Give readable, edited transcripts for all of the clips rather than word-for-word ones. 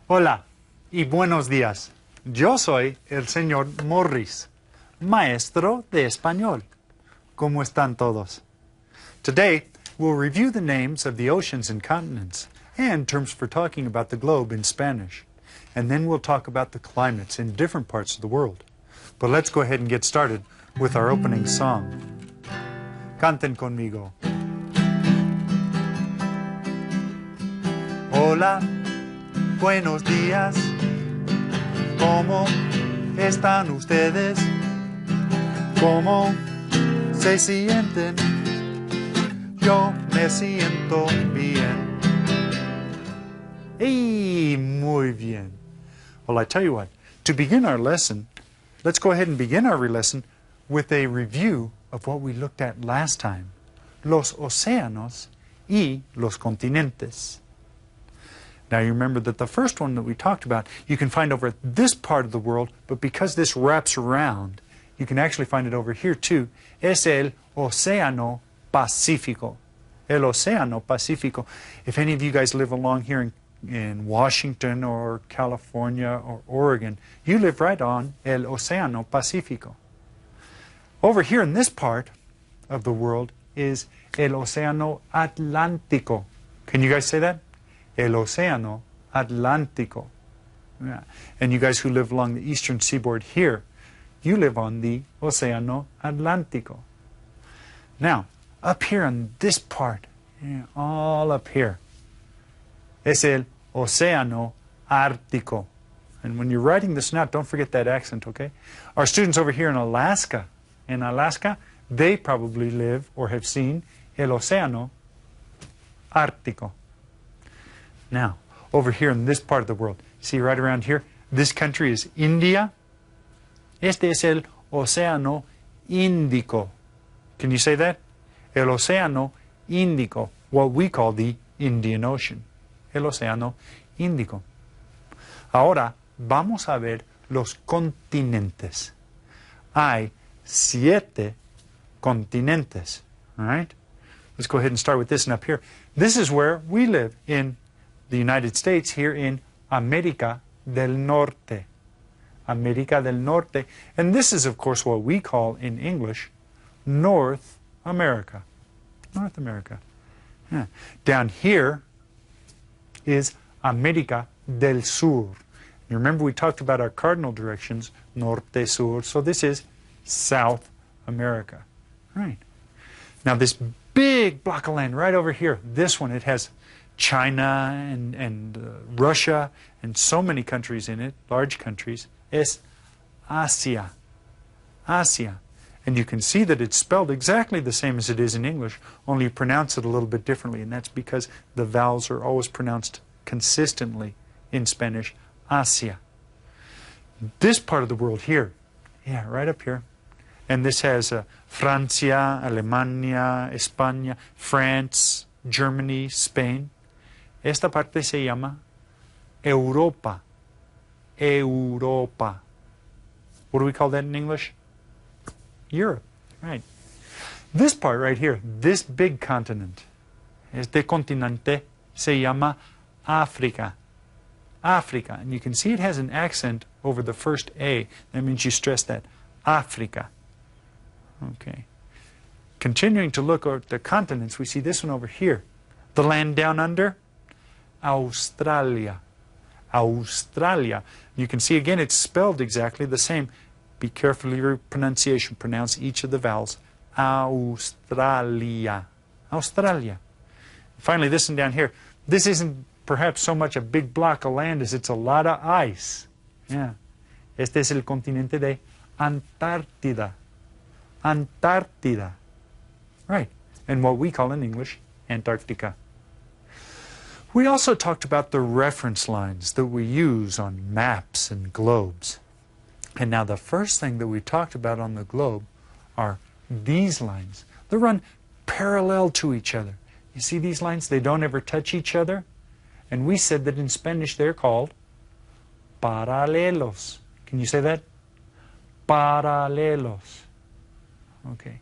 Hola y buenos días. Yo soy el señor Morris, maestro de español. ¿Cómo están todos? Today, we'll review the names of the oceans and continents and terms for talking about the globe in Spanish. And then we'll talk about the climates in different parts of the world. But let's go ahead and get started with our opening song. Canten conmigo. Hola, buenos días. ¿Cómo están ustedes? ¿Cómo se sienten? Yo me siento bien. Hey, muy bien. Well, I tell you what, to begin our lesson, let's go ahead and begin our lesson with a review of what we looked at last time. Los océanos y los continentes. Now you remember that the first one that we talked about, you can find over at this part of the world, but because this wraps around, you can actually find it over here too. Es el Océano Pacífico. El Océano Pacífico. If any of you guys live along here in Washington or California or Oregon, you live right on el Océano Pacífico. Over here in this part of the world is el Océano Atlántico. Can you guys say that? El Océano Atlántico. Yeah. And you guys who live along the eastern seaboard here, you live on the Océano Atlántico. Now, up here on this part, yeah, all up here, es el Océano Ártico. And when you're writing this out, don't forget that accent, okay? Our students over here in Alaska, they probably live or have seen el Océano Ártico. Now, over here in this part of the world, see right around here, this country is India. Este es el Océano Índico. Can you say that? El Océano Índico, what we call the Indian Ocean. El Océano Índico. Ahora, vamos a ver los continentes. Hay 7 continentes. All right? Let's go ahead and start with this one up here. This is where we live in the United States, here in América del Norte. América del Norte. And this is, of course, what we call in English North America. North America. Yeah. Down here is América del Sur. You remember we talked about our cardinal directions, norte, sur. So this is South America. Right. Now this big block of land right over here, this one, it has China and Russia and so many countries in it, large countries, es Asia. Asia. And you can see that it's spelled exactly the same as it is in English, only you pronounce it a little bit differently, and that's because the vowels are always pronounced consistently in Spanish, Asia. This part of the world here, yeah, right up here, and this has Francia, Alemania, España, France, Germany, Spain. Esta parte se llama Europa. Europa. What do we call that in English? Europe. Right. This part right here, this big continent, este continente se llama África. África. And you can see it has an accent over the first A. That means you stress that. África. Okay. Continuing to look at the continents, we see this one over here. The land down under, Australia. Australia. You can see again it's spelled exactly the same. Be careful of your pronunciation. Pronounce each of the vowels. Australia. Australia. Finally, this one down here. This isn't perhaps so much a big block of land as it's a lot of ice. Yeah. Este es el continente de Antártida. Antártida. Right. And what we call in English, Antarctica. We also talked about the reference lines that we use on maps and globes. And now the first thing that we talked about on the globe are these lines. They run parallel to each other. You see these lines? They don't ever touch each other. And we said that in Spanish they're called paralelos. Can you say that? Paralelos. Okay.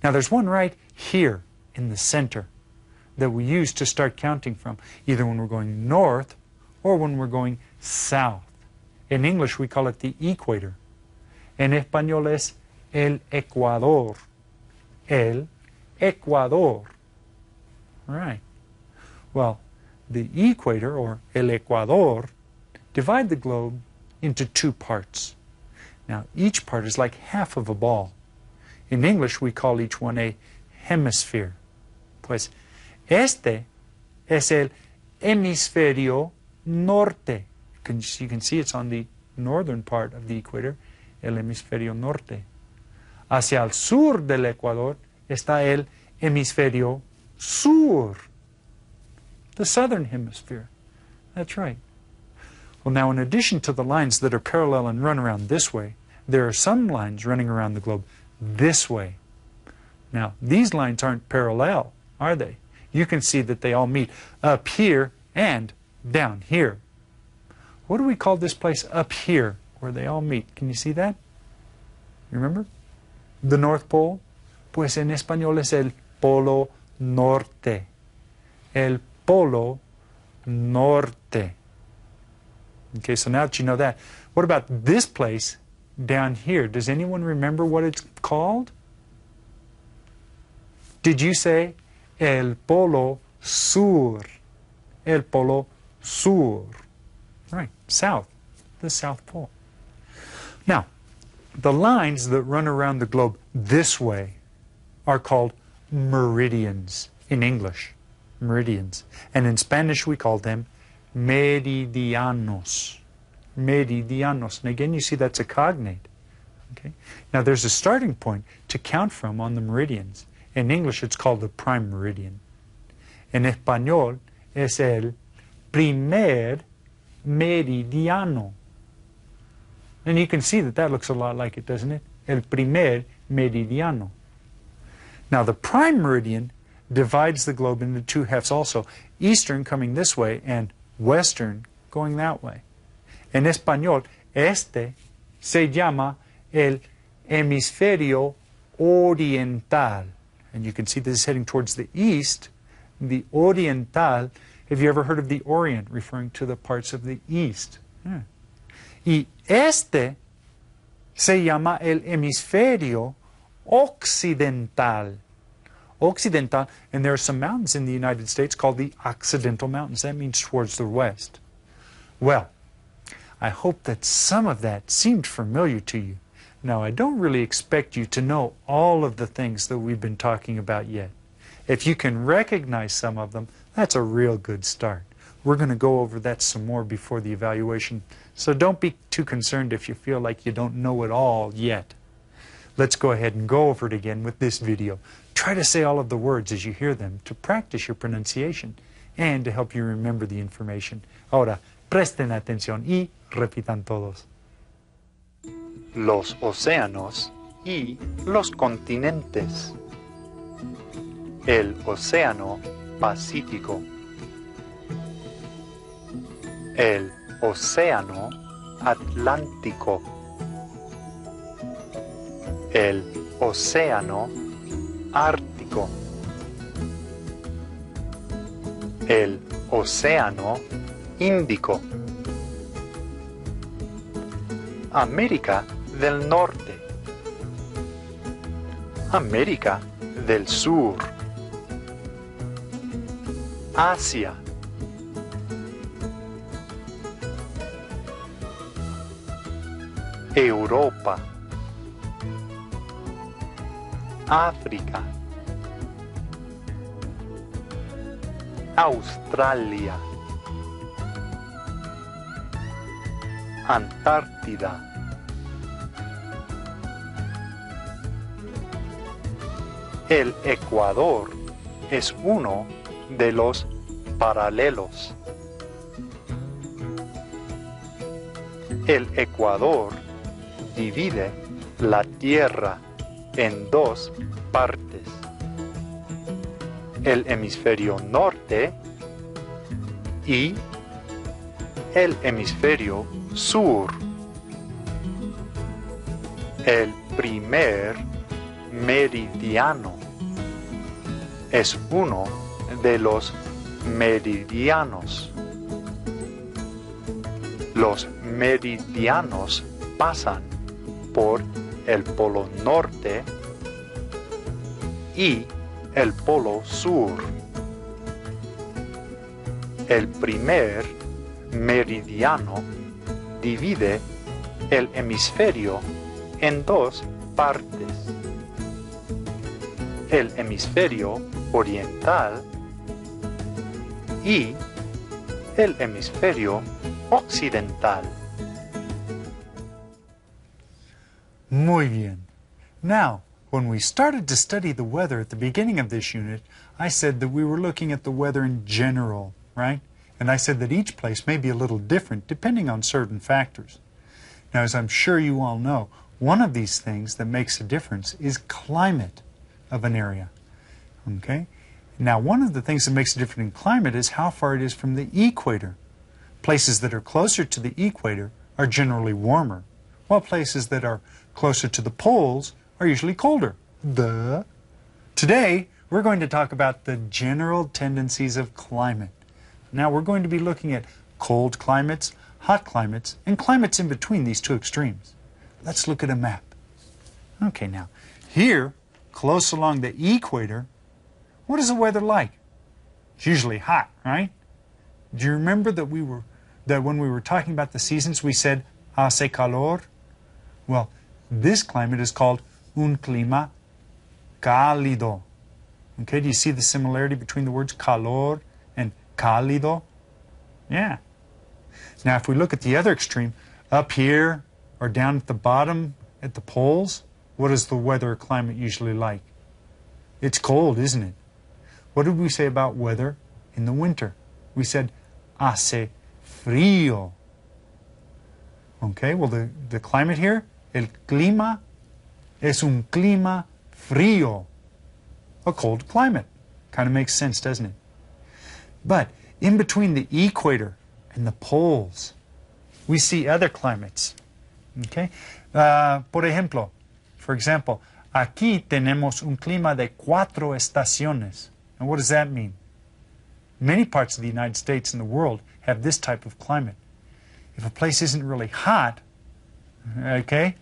Now there's one right here in the center that we use to start counting from, either when we're going north or when we're going south. In English, we call it the equator. En español es el Ecuador. El Ecuador. Right. Well, the equator, or el Ecuador, divide the globe into two parts. Now, each part is like half of a ball. In English, we call each one a hemisphere. Pues, este es el hemisferio norte. You can see it's on the northern part of the equator, el hemisferio norte. Hacia el sur del Ecuador está el hemisferio sur, the southern hemisphere. That's right. Well, now, in addition to the lines that are parallel and run around this way, there are some lines running around the globe this way. Now, these lines aren't parallel, are they? You can see that they all meet up here and down here. What do we call this place up here where they all meet? Can you see that? Remember? The North Pole? Pues en español es el Polo Norte. El Polo Norte. Okay, so now that you know that, what about this place down here? Does anyone remember what it's called? Did you say el Polo Sur? El Polo Sur. Right, south, the South Pole. Now, the lines that run around the globe this way are called meridians in English. Meridians. And in Spanish we call them meridianos. Meridianos. And again, you see that's a cognate. Okay? Now, there's a starting point to count from on the meridians. In English, it's called the prime meridian. En español, es el primer meridiano. And you can see that that looks a lot like it, doesn't it? El primer meridiano. Now, the prime meridian divides the globe into two halves also. Eastern coming this way and western going that way. En español, este se llama el hemisferio oriental. And you can see this is heading towards the east. The oriental, have you ever heard of the Orient, referring to the parts of the east? Yeah. Y este se llama el hemisferio occidental. Occidental, and there are some mountains in the United States called the Occidental Mountains. That means towards the west. Well, I hope that some of that seemed familiar to you. Now, I don't really expect you to know all of the things that we've been talking about yet. If you can recognize some of them, that's a real good start. We're going to go over that some more before the evaluation, so don't be too concerned if you feel like you don't know it all yet. Let's go ahead and go over it again with this video. Try to say all of the words as you hear them to practice your pronunciation and to help you remember the information. Ahora, presten atención y repitan todos. Los océanos y los continentes. El océano Pacífico. El océano Atlántico. El océano Ártico. El océano Índico. América del Norte. América del Sur. Asia. Europa. África. Australia. Antártida. El Ecuador es uno de los paralelos. El Ecuador divide la Tierra en dos partes. El hemisferio norte y el hemisferio sur. El primer meridiano es uno de los meridianos. Los meridianos pasan por el polo norte y el polo sur. El primer meridiano divide el hemisferio en dos partes. El hemisferio oriental y el hemisferio occidental. Muy bien. Now, when we started to study the weather at the beginning of this unit, I said that we were looking at the weather in general, right? And I said that each place may be a little different depending on certain factors. Now, as I'm sure you all know, one of these things that makes a difference is climate of an area. Okay? Now, one of the things that makes a difference in climate is how far it is from the equator. Places that are closer to the equator are generally warmer, while places that are closer to the poles are usually colder. Duh. Today, we're going to talk about the general tendencies of climate. Now, we're going to be looking at cold climates, hot climates, and climates in between these two extremes. Let's look at a map. Okay, now, here, close along the equator, what is the weather like? It's usually hot, right? Do you remember that when we were talking about the seasons, we said hace calor? Well, this climate is called un clima cálido. Okay, do you see the similarity between the words calor and cálido? Yeah. Now, if we look at the other extreme, up here or down at the bottom at the poles, what is the weather or climate usually like? It's cold, isn't it? What did we say about weather in the winter? We said hace frío. Okay, well, the climate here, el clima es un clima frío. A cold climate. Kind of makes sense, doesn't it? But in between the equator and the poles, we see other climates. Okay? Por ejemplo, for example, aquí tenemos un clima de 4 estaciones. And what does that mean? Many parts of the United States and the world have this type of climate. If a place isn't really hot, okay,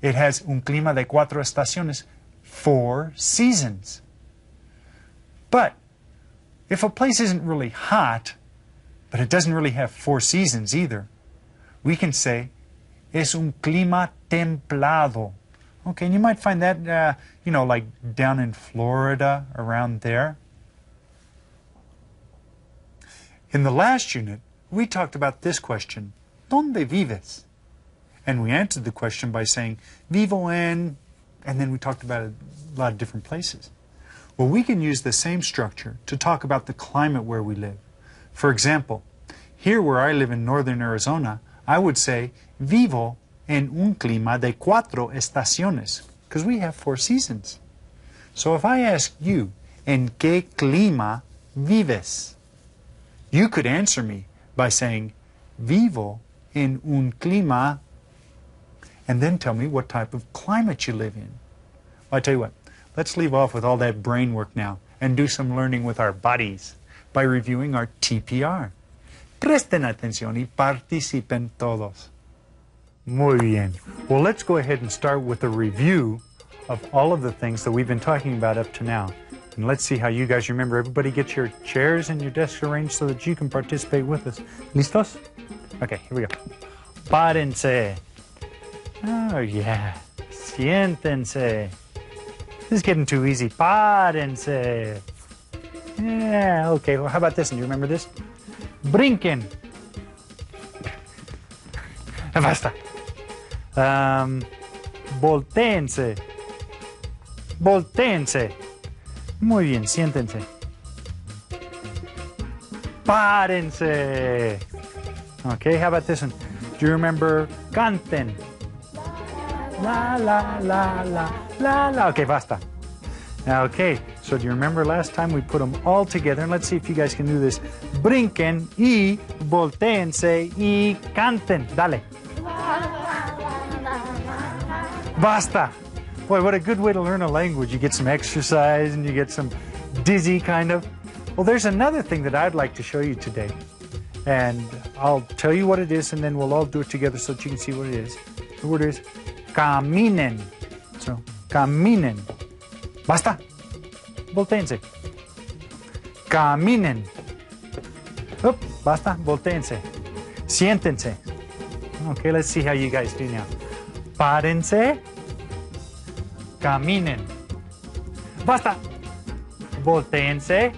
it has un clima de 4 estaciones, 4 seasons. But if a place isn't really hot, but it doesn't really have 4 seasons either, we can say es un clima templado. Okay, and you might find that, you know, like down in Florida, around there. In the last unit, we talked about this question, ¿Dónde vives? And we answered the question by saying, vivo en, and then we talked about a lot of different places. Well, we can use the same structure to talk about the climate where we live. For example, here where I live in northern Arizona, I would say, vivo en un clima de 4 estaciones, because we have 4 seasons. So if I ask you, ¿en qué clima vives? You could answer me by saying, vivo en un clima, and then tell me what type of climate you live in. Well, I tell you what, let's leave off with all that brain work now and do some learning with our bodies by reviewing our TPR. Presten atención y participen todos. Muy bien. Well, let's go ahead and start with a review of all of the things that we've been talking about up to now. And let's see how you guys remember. Everybody get your chairs and your desks arranged so that you can participate with us. ¿Listos? Okay, here we go. Párense. Oh, yeah. Siéntense. This is getting too easy. Párense. Yeah, okay. Well, how about this one? Do you remember this? Brinquen. Basta. Voltéense. Voltéense. Muy bien, siéntense. Párense. Okay, how about this one? Do you remember canten? La, la, la, la, la, la. Okay, basta. Okay, so do you remember last time we put them all together? And let's see if you guys can do this. Brinquen y voltéense y canten. Dale. Basta. Boy, what a good way to learn a language. You get some exercise and you get some dizzy kind of. Well, there's another thing that I'd like to show you today. And I'll tell you what it is, and then we'll all do it together so that you can see what it is. The word is caminen. So, caminen. Basta. Voltéense. Caminen. Up, basta. Voltéense. Siéntense. Okay, let's see how you guys do now. Párense. Caminen. Basta. Voltéense.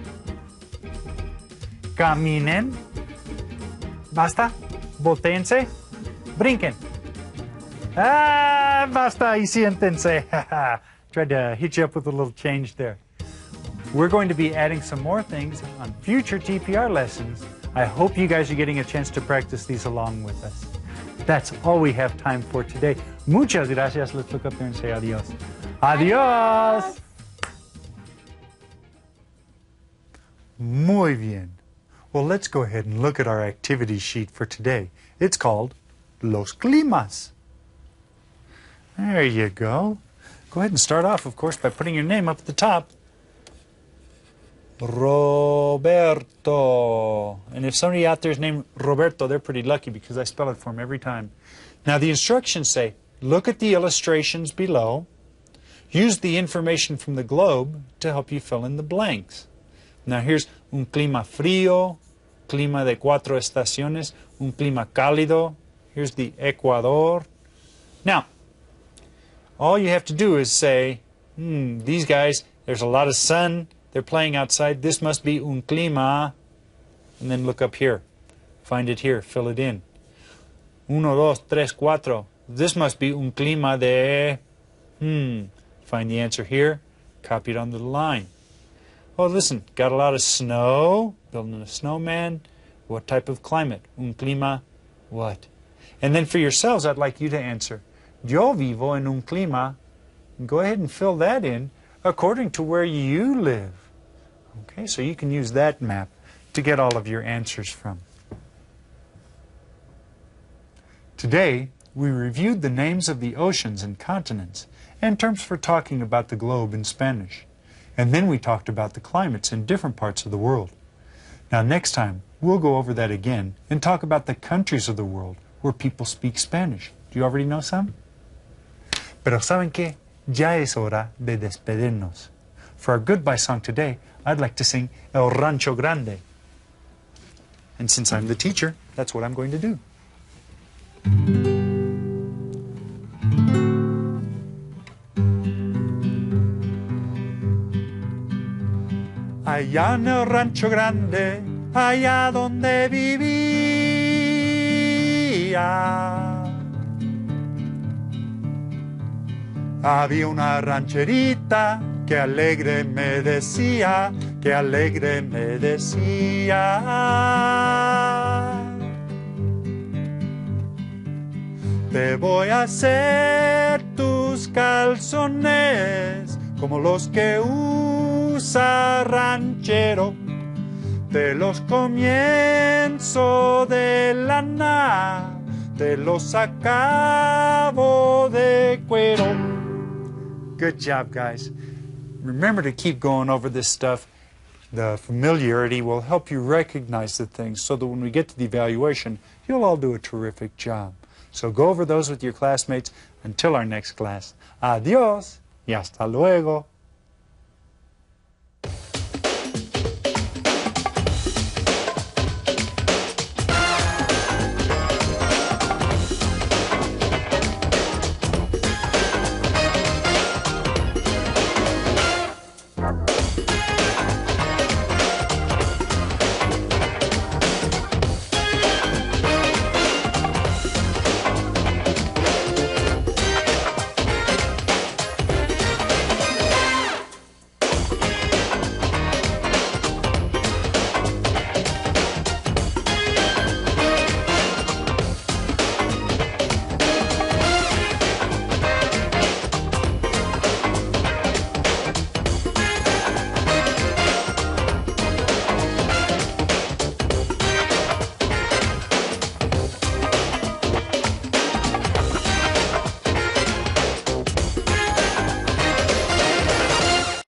Caminen. Basta. Voltéense. Brinquen. Ah, basta y siéntense. Tried to hit you up with a little change there. We're going to be adding some more things on future TPR lessons. I hope you guys are getting a chance to practice these along with us. That's all we have time for today. Muchas gracias. Let's look up there and say adios. Adios. Muy bien. Well, let's go ahead and look at our activity sheet for today. It's called Los Climas. There you go. Go ahead and start off, of course, by putting your name up at the top. Roberto. And if somebody out there is named Roberto, they're pretty lucky because I spell it for them every time. Now, the instructions say, look at the illustrations below. Use the information from the globe to help you fill in the blanks. Now, here's un clima frío, clima de 4 estaciones, un clima cálido. Here's the Ecuador. Now, all you have to do is say, these guys, there's a lot of sun. They're playing outside. This must be un clima. And then look up here. Find it here. Fill it in. 1, 2, 3, 4. This must be un clima de... Find the answer here. Copy it onto the line. Oh, listen. Got a lot of snow. Building a snowman. What type of climate? Un clima what? And then for yourselves, I'd like you to answer. Yo vivo en un clima. Go ahead and fill that in according to where you live. Okay, so you can use that map to get all of your answers from. Today, we reviewed the names of the oceans and continents and terms for talking about the globe in Spanish. And then we talked about the climates in different parts of the world. Now, next time, we'll go over that again and talk about the countries of the world where people speak Spanish. Do you already know some? Pero ¿saben qué? Ya es hora de despedirnos. For our goodbye song today, I'd like to sing El Rancho Grande. And since I'm the teacher, that's what I'm going to do. Allá en el Rancho Grande, allá donde vivía, había una rancherita que alegre me decía, que alegre me decía. Te voy a hacer tus calzones como los que usa ranchero. Te los comienzo de lana, te los acabo de cuero. Good job, guys. Remember to keep going over this stuff. The familiarity will help you recognize the things so that when we get to the evaluation, you'll all do a terrific job. So go over those with your classmates until our next class. Adiós y hasta luego.